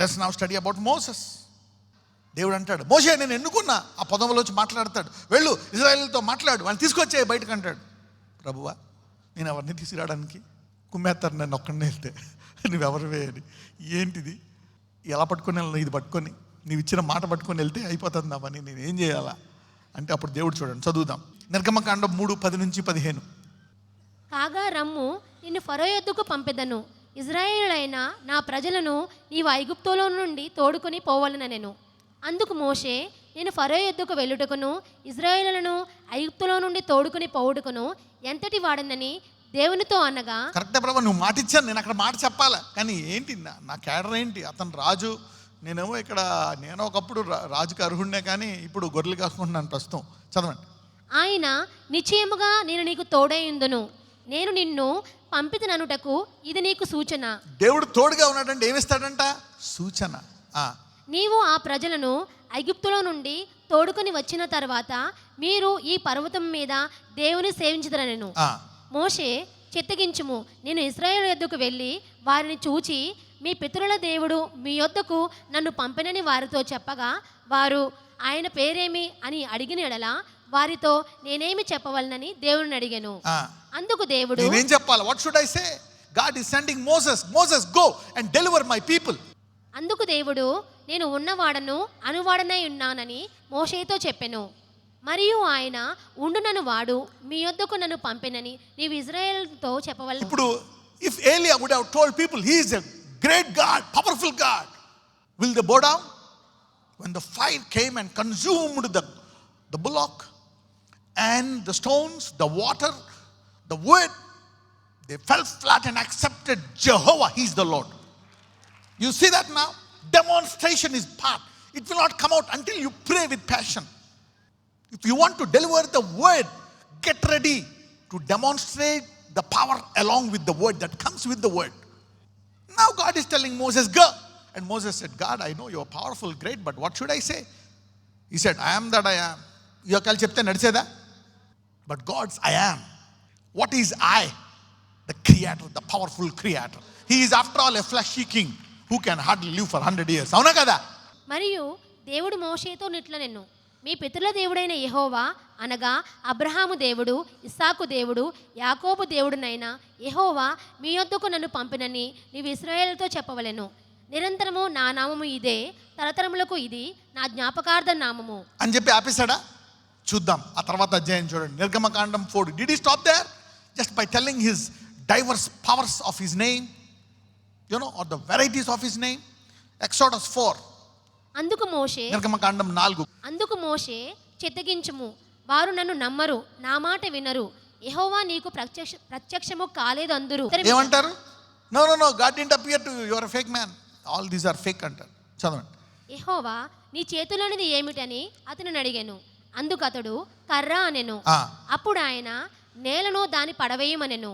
Let's now study about Moses. దేవుడు అంటాడు, మోషే నేను ఎన్నుకున్నా. ఆ పొదములో వచ్చి మాట్లాడతాడు, వెళ్ళు ఇజ్రాయేలుతో మాట్లాడు, వాళ్ళని తీసుకొచ్చే బయటకు అంటాడు. ప్రభువా, నేను ఎవరిని తీసుకురావడానికి? కుమ్మేస్తారు నన్ను ఒక్కడినే వెళ్తే, నువ్వెవరివే అని. ఏంటిది, ఎలా పట్టుకొని వెళ్ళను? ఇది పట్టుకొని నీవు ఇచ్చిన మాట పట్టుకొని వెళ్తే అయిపోతుంది నా పని, నేను ఏం చేయాలా అంటే అప్పుడు దేవుడు చూడండి, చదువుదాం. నిర్గమకాండం 3:10-15. కాగా రమ్ము, నిన్ను ఫరో యొద్దకు పంపెదను. ఇజ్రాయేలులైన నా ప్రజలను నీవు ఐగుప్తులో నుండి తోడుకొని పోవలనెను. అందుకు మోషే, నేను ఫరో యొద్దకు వెళ్ళుటకును ఇజ్రాయేలులను ఐగుప్తులో నుండి తోడుకొని పోవుటకును ఎంతటి వాడనని దేవునితో అనగా, కరెక్టే ప్రభా, నువ్వు మాట ఇచ్చాను, నేను అక్కడ మాట చెప్పాలా, కానీ ఏంటి నా క్యాడర్ ఏంటి? అతను రాజు, నేనేమో ఇక్కడ, నేను ఒకప్పుడు రాజుకి అర్హుడినే, కానీ ఇప్పుడు గొర్రెలు కాసుకుంటున్నాను ప్రస్తుతం. చదవండి. ఆయన నిశ్చయముగా నేను నీకు తోడైయుందును, నేను నిన్ను పంపితననుటకు ఇది నీకు సూచన. దేవుడు తోడుగా ఉన్నాడంటే ఏమిస్తాడంట? సూచన. నీవు ఆ ప్రజలను ఐగుప్తులో నుండి తోడుకొని వచ్చిన తర్వాత మీరు ఈ పర్వతం మీద దేవుని సేవించుదరనెను. మోషే, చిత్తగించుము, నేను ఇశ్రాయేలు యొద్దకు వెళ్ళి వారిని చూచి మీ పితరుల దేవుడు మీ యొద్దకు నన్ను పంపినని వారితో చెప్పగా, వారు ఆయన పేరేమి అని అడిగిన ఎడల వారితో నేనేమి చెప్పవలనని దేవుని అడిగాను. అందుకు దేవుడు, నేనేం చెప్పాలి? What should I say? God is sending Moses go and deliver my people. అందుకు దేవుడు, నేను ఉన్నవాడను అనువాడనై ఉన్నానని మోషేతో చెప్పెను. మరియు ఆయన, ఉండునను వాడు మీ యొద్దకు నన్ను పంపినని నీవు ఇజ్రాయేలుతో చెప్పవలెను. ఇప్పుడు if Elijah would have told people he is a great God, powerful God, will they bow down? when the fire came and consumed the bullock and the stones, the water, the wood, they fell flat and accepted Jehovah. He is the Lord. You see that now? Demonstration is part. It will not come out until you pray with passion. If you want to deliver the word, get ready to demonstrate the power along with the word that comes with the word. Now God is telling Moses, go. And Moses said, God, I know you are powerful, great, but what should I say? He said, I am that I am. You are చెప్తే నడిచేదా? But God's I am. What is I? The creator, the powerful creator. He is after all a fleshy king who can hardly live for 100 years. అవునా కదా? మరియు దేవుడు మోషేతో నిట్లనెను, మీ పితరుల దేవుడైన యెహోవా అనగా అబ్రహాము దేవుడు, ఇస్సాకు దేవుడు, యాకోబు దేవుడునైన యెహోవా మీ యొద్దకు నన్ను పంపినని నీవు ఇశ్రాయేలుతో చెప్పవలెను. నిరంతరము నా నామము ఇదే, తరతరములకు ఇది నా జ్ఞాపకార్థ నామము అని చెప్పి ఆపేశాడా? చూద్దాం ఆ తర్వాత అధ్యాయం చూడండి. నిర్గమకాండం 4. Did he stop there? Just by telling his diverse powers of his name, or the varieties of his name? Exodus 4. అందుకు మోషే, నిర్గమకాండం 4. అందుకు మోషే, చిత్తగించుము, వారు నన్ను నమ్మరు, నా మాట వినరు, యెహోవా నీకు ప్రత్యక్షము కాలేదు అందురు. ఏమంటారు? No, God didn't appear to you. You are a fake man. All these are fake అంటారు. చదవండి. యెహోవా నీ చేతిలోనిది ఏమిటని అతను అడిగాను. అందుకు అతడు కర్ర అనెను. అప్పుడు ఆయన నేలను దాని పడవేయమనెను.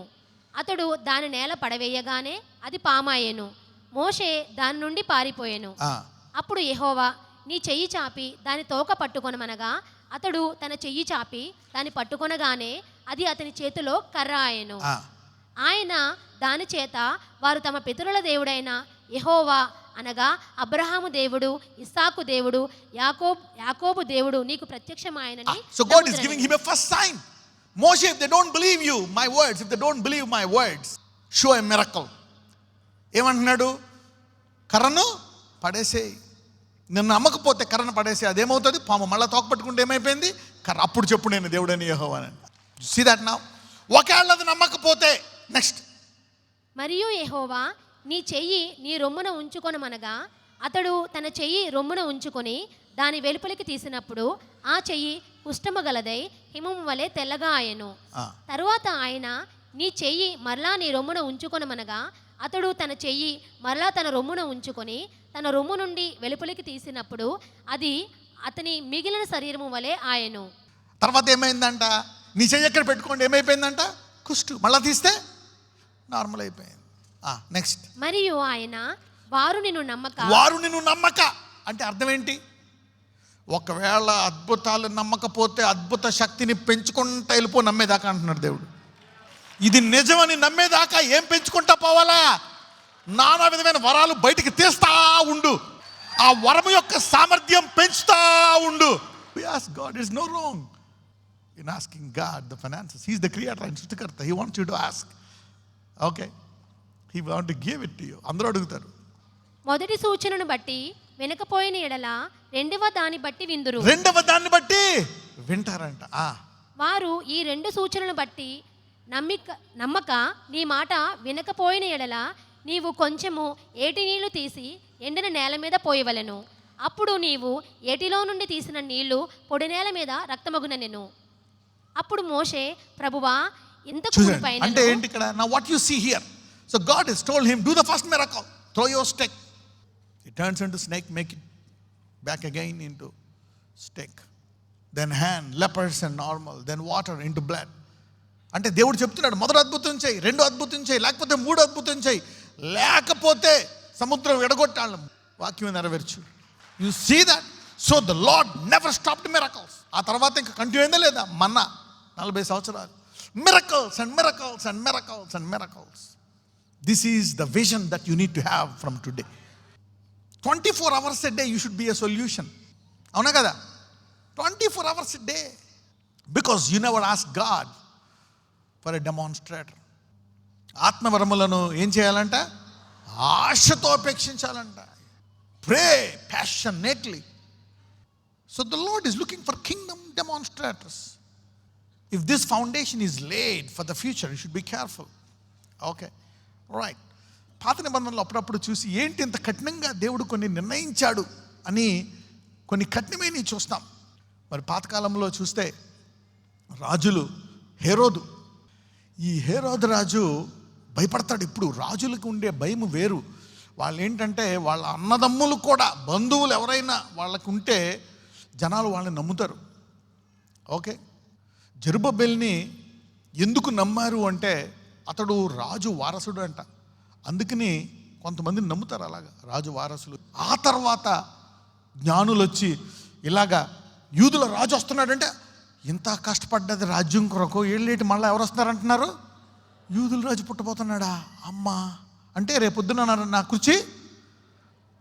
అతడు దాని నేల పడవేయగానే అది పామాయెను. మోషే దాని నుండి పారిపోయాను. అప్పుడు యెహోవా నీ చెయ్యి చాపి దాని తోక పట్టుకొనమనగా అతడు తన చెయ్యి చాపి దాన్ని పట్టుకొనగానే అది అతని చేతిలో కర్ర ఆయెను. ఆయన దాని చేత వారు తమ పితరుల దేవుడైన యెహోవా అనగా అబ్రహాము దేవుడు, ఇస్సాకు దేవుడు, యాకోబు దేవుడు నీకు ప్రత్యక్షమాయనని. So God is giving him a first sign. Moshe, if they don't believe you, my words, if they don't believe my words, show a miracle. ఏమంటున్నాడు? కర్రను పడేసేయి. నిన్ను నమ్మకపోతే కర్రను పడేసి అదేమవుతుంది? పాము మళ్ళీ తోక పట్టుకుంటే ఏమైపోయింది? కర్ర. అప్పుడు చెప్పు నేను దేవుడని యెహోవా అని. See that now? ఒకవేళ అది నమ్మకపోతే నెక్స్ట్. మరియు యెహోవా నీ చెయ్యి నీ రొమ్మున ఉంచుకొనమనగా అతడు తన చెయ్యి రొమ్మున ఉంచుకొని దాని వెలుపలికి తీసినప్పుడు ఆ చెయ్యి కుష్ఠము గలదై హిమము వలె తెల్లగా ఆయెను. తరువాత ఆయన నీ చెయ్యి మరలా నీ రొమ్మున ఉంచుకొనమనగా అతడు తన చెయ్యి మరలా తన రొమ్మున ఉంచుకొని తన రొమ్ము నుండి వెలుపలికి తీసినప్పుడు అది అతని మిగిలిన శరీరము వలె ఆయెను. తర్వాత ఏమైందంట? నీ చెయ్యి ఎక్కడ పెట్టుకోండి ఏమైపోయిందంట? కుష్టు. మళ్ళా తీస్తే నార్మల్ అయిపోయింది. నెక్స్ట్. మరియు ఆయన వారు నిన్ను నమ్మక అంటే అర్థం ఏంటి? ఒకవేళ అద్భుతాలు నమ్మకపోతే అద్భుత శక్తిని పెంచుకుంటా వెళ్ళిపో నమ్మేదాకా అంటున్నాడు దేవుడు. ఇది నిజమని నమ్మేదాకా ఏం పెంచుకుంటా పోవాలా? నానా విధమైన వరాలు బయటికి తీస్తా ఉండు. ఆ వరము యొక్క సామర్థ్యం పెంచుతా ఉండు. We ask God, there's no wrong in asking God the finances. He's the creator and Srishtikarta. He wants you to ask. Okay? He wants to give it to you. అందరూ అడుగుతారు. మొదటి సూచనను బట్టి వినకపోయిన ఎడల రెండవ దాన్ని బట్టి విందురు. రెండవ దాన్ని బట్టి వింటారంట. వారు ఈ రెండు సూచనలను బట్టి నమ్మక నీ మాట వినకపోయిన ఎడల నీవు కొంచెము ఏటి నీళ్లు తీసి ఎండిన నేల మీద పోయవలెను. అప్పుడు నీవు ఏటిలో నుండి తీసిన నీళ్లు పొడి నేల మీద రక్తమగునెను. అప్పుడు మోషే, ప్రభువా ఇంత కూలిపైన అంటే ఏంటి ఇక్కడ? Now what you see here, so God has told him, do the first miracle, throw your stick. It turns into snake, make it back again into stick, then hand, lepers and normal, then water into blood. అంటే దేవుడు చెప్తున్నాడు, మొదటి అద్భుతం చేయి, రెండో అద్భుతం చేయి, లేకపోతే మూడో అద్భుతం చేయి, లేకపోతే సముద్రం ఎడగొట్టాలి. వాక్యం నెరవేర్చు. You see that. So the lord never stopped miracles. ఆ తర్వాత ఇంకా కంటిన్యూ అయిందా లేదా? మన్నా 40 సంవత్సరాలు miracles and miracles and miracles and miracles. This is the vision that you need to have from today. 24 hours a day you should be a solution. అవునా కదా? 24 hours a day. Because you never ask God for a demonstrator. ఆత్మవరములను ఏం చేయాలంట? ఆశతో అపేక్షించాలంట. Pray passionately. So the Lord is looking for kingdom demonstrators. If this foundation is laid for the future, you should be careful. Okay, right. పాత నిబంధనలు అప్పుడప్పుడు చూసి ఏంటి ఇంత కఠినంగా దేవుడు కొన్ని నిర్ణయించాడు అని కొన్ని కఠినమైనవి చూస్తాం. మరి పాతకాలంలో చూస్తే రాజులు, హేరోదు, ఈ హేరోదు రాజు భయపడతాడు. ఇప్పుడు రాజులకు ఉండే భయం వేరు. వాళ్ళు ఏంటంటే వాళ్ళ అన్నదమ్ములు కూడా, బంధువులు ఎవరైనా వాళ్ళకు ఉంటే జనాలు వాళ్ళని నమ్ముతారు. ఓకే, జెరుబ్బేలుని ఎందుకు నమ్మారు అంటే అతడు రాజు వారసుడు అంట. అందుకని కొంతమందిని నమ్ముతారు అలాగా, రాజు వారసులు. ఆ తర్వాత జ్ఞానులు వచ్చి ఇలాగా యూదుల రాజు వస్తున్నాడంటే, ఇంత కష్టపడ్డది రాజ్యం కొరకు, ఏళ్ళేటి మళ్ళీ ఎవరు వస్తున్నారంటున్నారు? యూదుల రాజు పుట్టబోతున్నాడా? అమ్మా అంటే రేపొద్దున నా కుర్చీ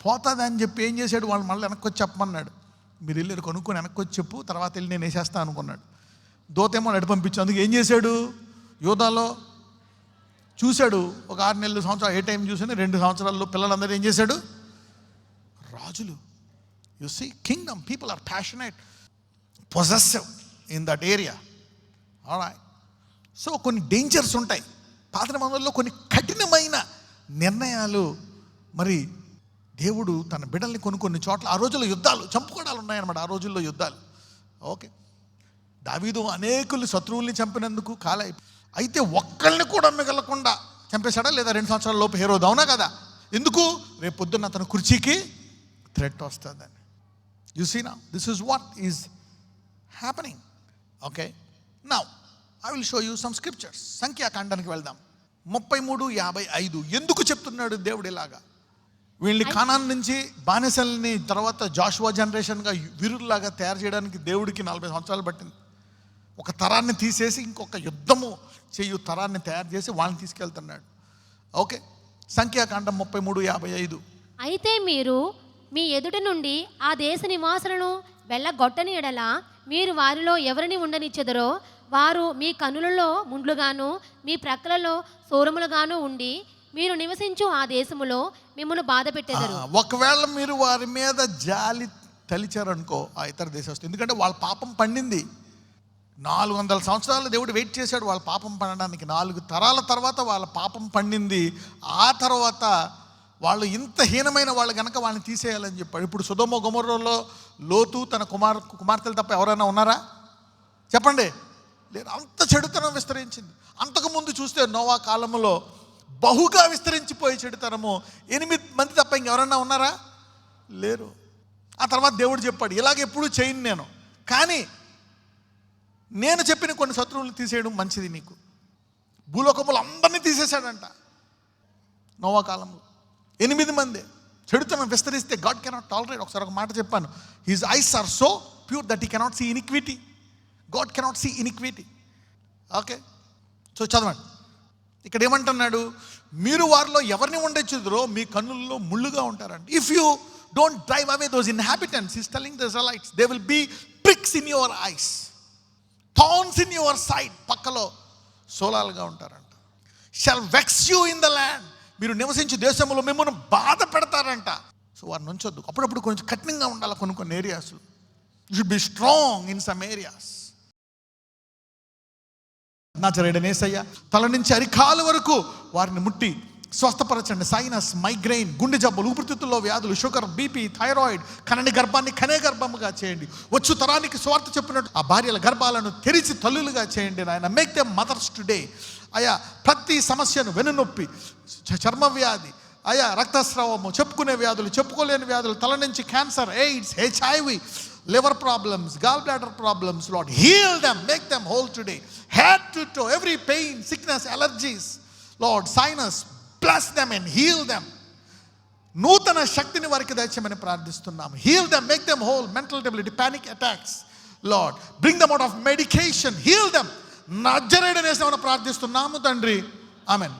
పోతుంది అని చెప్పి ఏం చేశాడు? వాళ్ళు మళ్ళీ వెనక్కి వచ్చి చెప్పమన్నాడు. మీరు వెళ్ళారు కొనుక్కొని వెనక్కి వచ్చి చెప్పు, తర్వాత వెళ్ళి నేను వేసేస్తాను అనుకున్నాడు. దోతేమో నడి పంపించు. అందుకు ఏం చేశాడు? యూదాలో చూశాడు. ఒక 6 నెలలు సంవత్సరాలు ఏ టైం చూసాను, 2 సంవత్సరాల్లో పిల్లలందరూ ఏం చేశాడు? రాజులు. You see, kingdom people are passionate, possessive in that area. Alright. So కొన్ని డేంజర్స్ ఉంటాయి. పాత నిబంధనలో కొన్ని కఠినమైన నిర్ణయాలు. మరి దేవుడు తన బిడ్డల్ని కొన్ని చోట్ల, ఆ రోజుల్లో యుద్ధాలు, చంపుకోవడాలు ఉన్నాయన్నమాట. ఆ రోజుల్లో యుద్ధాలు. ఓకే, దావీదు అనేకులు శత్రువుల్ని చంపినందుకు కాలై, అయితే ఒక్కళ్ళని కూడా మిగలకుండా చంపేశాడా లేదా? 2 సంవత్సరాల లోపు హేరోదు. అవునా కదా? ఎందుకు? రేపు పొద్దున్న అతను కుర్చీకి థ్రెట్ వస్తుందని. You see now, this is what is happening. Okay, now I will show you some scriptures. సంఖ్యాకాండానికి వెళ్దాం. 33:55. ఎందుకు చెప్తున్నాడు దేవుడు ఇలాగా? వీళ్ళని కానాన్ నుంచి బానిసల్ని తర్వాత జాషువా జనరేషన్గా వీరుల్లాగా తయారు చేయడానికి దేవుడికి 40 సంవత్సరాలు పట్టింది. ఒక తరాన్ని తీసేసి ఇంకొక యుద్ధము చేయు తరాన్ని తయారు చేసి వాళ్ళని తీసుకెళ్తున్నాడు. ఓకే, సంఖ్యాకాండం 33:55. అయితే మీరు మీ ఎదుట నుండి ఆ దేశ నివాసులను వెళ్ళగొట్టని ఎడల మీరు వారిలో ఎవరిని ఉండనిచ్చెదరో వారు మీ కనులలో ముండ్లుగాను మీ ప్రక్కలలో సూరములుగాను ఉండి మీరు నివసించు ఆ దేశములో మిమ్మల్ని బాధ పెట్టెదరు. ఒకవేళ మీరు వారి మీద జాలి తలిచారనుకో ఆ ఇతర దేశస్తులు, ఎందుకంటే వాళ్ళ పాపం పండింది. 400 సంవత్సరాలు దేవుడు వెయిట్ చేశాడు వాళ్ళ పాపం పండడానికి. 4 తరాల తర్వాత వాళ్ళ పాపం పండింది. ఆ తర్వాత వాళ్ళు ఇంత హీనమైన వాళ్ళు కనుక వాళ్ళని తీసేయాలని చెప్పాడు. ఇప్పుడు సొదొమ గొమొర్రాలో లోతు తన కుమార్తెలు తప్ప ఎవరైనా ఉన్నారా? చెప్పండి, లేదు. అంత చెడుతనం విస్తరించింది. అంతకుముందు చూస్తే నోవా కాలంలో బహుగా విస్తరించిపోయి చెడుతనము 8 మంది తప్ప ఇంకెవరన్నా ఉన్నారా? లేరు. ఆ తర్వాత దేవుడు చెప్పాడు, ఇలాగెప్పుడు చేయను నేను, కానీ నేను చెప్పిన కొన్ని శత్రువులను తీసేయడం మంచిది నీకు. భూలోకములు అందరినీ తీసేశాడంట నోవా కాలంలో. 8 మంది. చెడుతనం విస్తరిస్తే గాడ్ కెనాట్ టాలరేట్. ఒకసారి ఒక మాట చెప్పాను, his eyes are so pure that he cannot see iniquity. God cannot see iniquity. Okay, so చదవండి. ఇక్కడ ఏమంటున్నాడు? మీరు వారిలో ఎవరిని ఉండొచ్చుదో మీ కన్నుల్లో ముళ్ళుగా ఉంటారంట. If you don't drive away those inhabitants, is telling the Israelites, they will be pricks in your eyes, thorns in your side, పక్కలో సోలాలుగా ఉంటారంట. Shall vex you in the land, మీరు నివసించే దేశంలో మిమ్మల్ని బాధ పెడతారంట. సో వారిని ఉంచొద్దు. అప్పుడప్పుడు కొంచెం కఠినంగా ఉండాలి కొన్ని areas. You should be strong in some areas. నజరేయుడైన యేసయ్య తల నుంచి అరికాలు వరకు వారిని ముట్టి స్వస్థపరచండి. సైనస్, మైగ్రెయిన్, గుండె జబ్బులు, ఊపిరితిత్తుల్లో వ్యాధులు, షుగర్, బీపీ, థైరాయిడ్, కనని గర్భాన్ని కనే గర్భముగా చేయండి. వచ్చు తరానికి స్వార్థ చెప్పినట్టు ఆ భార్యల గర్భాలను తెరిచి తల్లులుగా చేయండి నాయన. Make them mothers today. అయా ప్రతి సమస్యను, వెన్నునొప్పి, చర్మ వ్యాధి, అయా రక్తస్రావము, చెప్పుకునే వ్యాధులు, చెప్పుకోలేని వ్యాధులు, తల నుంచి cancer, AIDS, HIV, liver problems, gallbladder problems, Lord, heal them, make them whole today. Head to toe, every pain, sickness, allergies, Lord, sinus, bless them and heal them. నూతన శక్తిని వారికి దయచేయమని ప్రార్థిస్తున్నాము. Heal them, make them whole. Mental debility, panic attacks, Lord, bring them out of medication, heal them. నజరేయుడైన యేసునామమున ప్రార్థిస్తున్నాము తండ్రి, ఆమేన్.